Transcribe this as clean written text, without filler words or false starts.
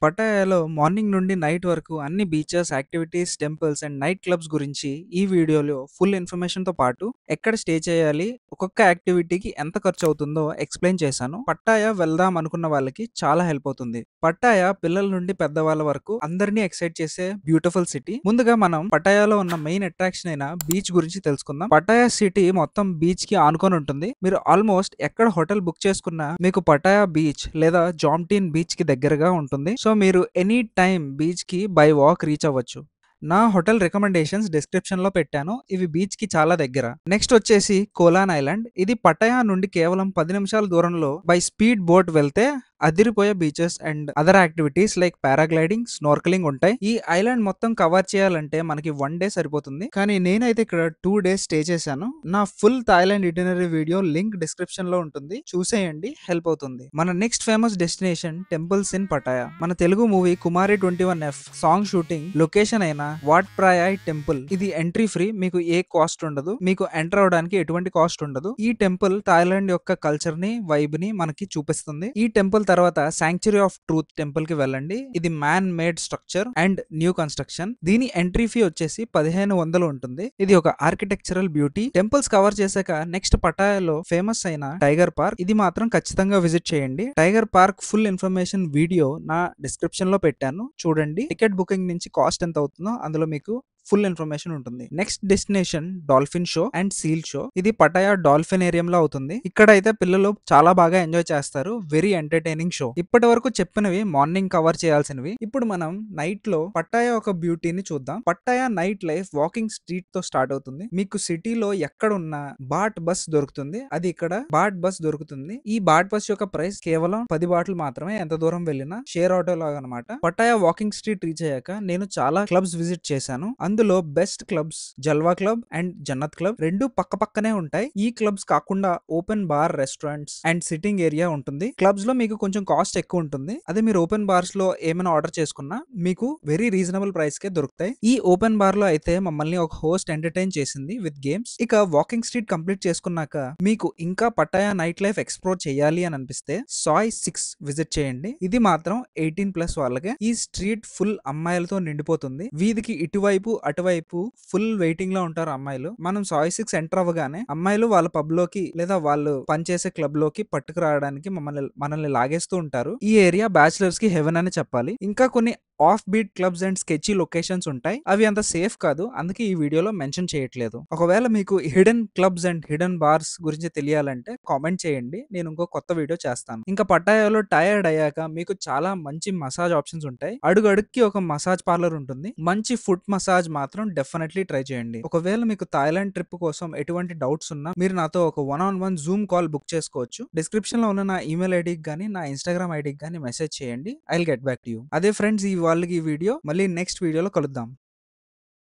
పటాయాలో morning నుండి night వరకు అన్ని beaches, activities, temples and night clubs గురించి ఈ వీడియోలో ఫుల్ ఇన్ఫర్మేషన్‌తో పాటు ఎక్కడ స్టే చేయాలి, ఒక్కొక్క యాక్టివిటీకి ఎంత ఖర్చవుతుందో ఎక్స్‌ప్లెయిన్ చేశాను. పట్టాయ వెళ్దాం అనుకున్న వాళ్ళకి చాలా హెల్ప్ అవుతుంది. పట్టాయ పిల్లల నుండి పెద్దవాళ్ళ వరకు అందరినీ ఎక్సైట్ చేసే బ్యూటిఫుల్ సిటీ. ముందుగా మనం పటాయాలో ఉన్న మెయిన్ అట్రాక్షన్ అయిన బీచ్ గురించి తెలుసుకుందాం. పటాయా సిటీ మొత్తం బీచ్ కి ఆనుకొని ఉంటుంది. మీరు ఆల్మోస్ట్ ఎక్కడ హోటల్ బుక్ చేసుకున్నా మీకు పటాయా బీచ్ లేదా జామ్టీన్ బీచ్ కి దగ్గరగా ఉంటుంది. సో మీరు ఎనీ టైం బీచ్ కి బై వాక్ రీచ్ అవ్వచ్చు. నా హోటల్ రికమెండేషన్స్ డిస్క్రిప్షన్ లో పెట్టాను. ఇవి బీచ్ కి చాలా దగ్గర. నెక్స్ట్ వచ్చేసి కోలాన్ ఐలాండ్. ఇది పటాయా నుండి కేవలం 10 నిమిషాల దూరంలో బై స్పీడ్ బోట్ వెళ్తే అదిరిపోయే beaches and other activities like paragliding, snorkelling ఉంటాయి. ఈ ఐలాండ్ మొత్తం కవర్ చేయాలంటే మనకి 1 డే సరిపోతుంది. కానీ నేనైతే ఇక్కడ 2 days స్టే చేశాను. నా full Thailand itinerary video link description లో ఉంటుంది, చూసేయండి, హెల్ప్ అవుతుంది. మన next famous destination temples in Pattaya. మన తెలుగు మూవీ కుమారి 21F సాంగ్ షూటింగ్ లొకేషన్ అయిన వాట్ ప్రాయ్ టెంపుల్. ఇది ఎంట్రీ ఫ్రీ, మీకు ఏ కాస్ట్ ఉండదు. మీకు ఎంటర్ అవడానికి ఎటువంటి కాస్ట్ ఉండదు. ఈ టెంపుల్ థాయిలాండ్ యొక్క కల్చర్ ని, వైబ్ ని మనకి చూపిస్తుంది. ఈ టెంపుల్ తర్వాత శాంక్చురీ ఆఫ్ ట్రూత్ టెంపుల్ కి వెళ్ళండి. ఇది man made structure and new construction. దీని ఎంట్రీ ఫీ వచ్చేసి 1500 ఉంటుంది. ఇది ఒక ఆర్కిటెక్చరల్ బ్యూటీ. టెంపుల్స్ కవర్ చేశాక నెక్స్ట్ పటాయాలో ఫేమస్ అయిన టైగర్ పార్క్. ఇది మాత్రం ఖచ్చితంగా విజిట్ చేయండి. Tiger park full information video నా డిస్క్రిప్షన్ లో పెట్టాను, చూడండి. టికెట్ బుకింగ్ నుంచి కాస్ట్ ఎంత అవుతుందో అందులో మీకు ఫుల్ ఇన్ఫర్మేషన్ ఉంటుంది. Next destination dolphin show and seal show. ఇది పటాయా డాల్ఫిన్ ఏరియంలో అవుతుంది. ఇక్కడ అయితే పిల్లలు చాలా బాగా ఎంజాయ్ చేస్తారు. Very entertaining show. ఇప్పటి వరకు చెప్పినవి మార్నింగ్ కవర్ చేయాల్సినవి. ఇప్పుడు మనం నైట్ లో పటాయా ఒక బ్యూటీని చూద్దాం. Pattaya night life walking street తో స్టార్ట్ అవుతుంది. మీకు సిటీలో ఎక్కడున్నా బాట్ బస్ దొరుకుతుంది. అది ఇక్కడ బాట్ బస్ దొరుకుతుంది. ఈ బాట్ బస్ యొక్క ప్రైస్ కేవలం 10 బాట్లు మాత్రమే. ఎంత దూరం వెళ్ళినా షేర్ ఆటో లాగా అనమాట. పటాయా వాకింగ్ స్ట్రీట్ రీచ్ అయ్యాక నేను చాలా క్లబ్స్ విజిట్ చేశాను. అందులో best clubs Jalwa club and Jannat club రెండు పక్క పక్కనే ఉంటాయి. ఈ క్లబ్స్ కాకుండా open bar, restaurants and sitting area ఉంటుంది. క్లబ్స్ లో మీకు కొంచెం కాస్ట్ ఎక్కువ ఉంటుంది. అదే మీరు ఓపెన్ బార్స్ లో ఏమైనా ఆర్డర్ చేసుకున్నా మీకు వెరీ రీజనబుల్ ప్రైస్ కే దొరుకుతాయి. ఈ ఓపెన్ బార్ లో అయితే మమ్మల్ని ఒక హోస్ట్ ఎంటర్టైన్ చేసింది విత్ గేమ్స్. ఇక వాకింగ్ స్ట్రీట్ కంప్లీట్ చేసుకున్నాక మీకు ఇంకా పటాయా నైట్ లైఫ్ ఎక్స్ప్లోర్ చేయాలి అని అనిపిస్తే సాయ్ 6 విజిట్ చేయండి. ఇది మాత్రం 18+ వాళ్ళకే. ఈ స్ట్రీట్ ఫుల్ అమ్మాయిలతో నిండిపోతుంది. వీధికి ఇటువైపు అటువైపు ఫుల్ వెయిటింగ్ లో ఉంటారు అమ్మాయిలు. మనం సాయ్ 6 ఎంటర్ అవ్వగానే అమ్మాయిలు వాళ్ళ పబ్ లోకి లేదా వాళ్ళు పనిచేసే క్లబ్ లోకి పట్టుకురావడానికి మనల్ని లాగేస్తూ ఉంటారు. ఈ ఏరియా బ్యాచిలర్స్ కి హెవెన్ అని చెప్పాలి. ఇంకా కొన్ని off beat clubs and sketchy locations ఉంటాయి. అవి అంత సేఫ్ కాదు, అందుకే ఈ వీడియోలో మెన్షన్ చేయట్లేదు. ఒకవేళ మీకు hidden clubs and hidden bars గురించి తెలియాలంటే కామెంట్ చేయండి, నేను ఇంకో కొత్త వీడియో చేస్తాను. ఇంకా పటాయాలో టైర్డ్ అయ్యాక మీకు చాలా మంచి మసాజ్ ఆప్షన్స్ ఉంటాయి. అడుగు అడుగుకి ఒక మసాజ్ పార్లర్ ఉంటుంది. మంచి ఫుట్ మసాజ్ మాత్రం డెఫినెట్లీ ట్రై చేయండి. ఒకవేళ మీకు థాయిలాండ్ ట్రిప్ కోసం ఎటువంటి డౌట్స్ ఉన్నా మీరు నాతో ఒక 1-on-1 జూమ్ కాల్ బుక్ చేసుకోవచ్చు. డిస్క్రిప్షన్ లో ఉన్న నా ఈమెయిల్ ఐడికి గానీ నా ఇన్స్టాగ్రామ్ ఐడికి గానీ మెసేజ్ చేయండి. I will get back to you. అదే ఫ్రెండ్స్, ఈ వాళ్ళకి ఈ వీడియో. మళ్ళీ నెక్స్ట్ వీడియోలో కలుద్దాం.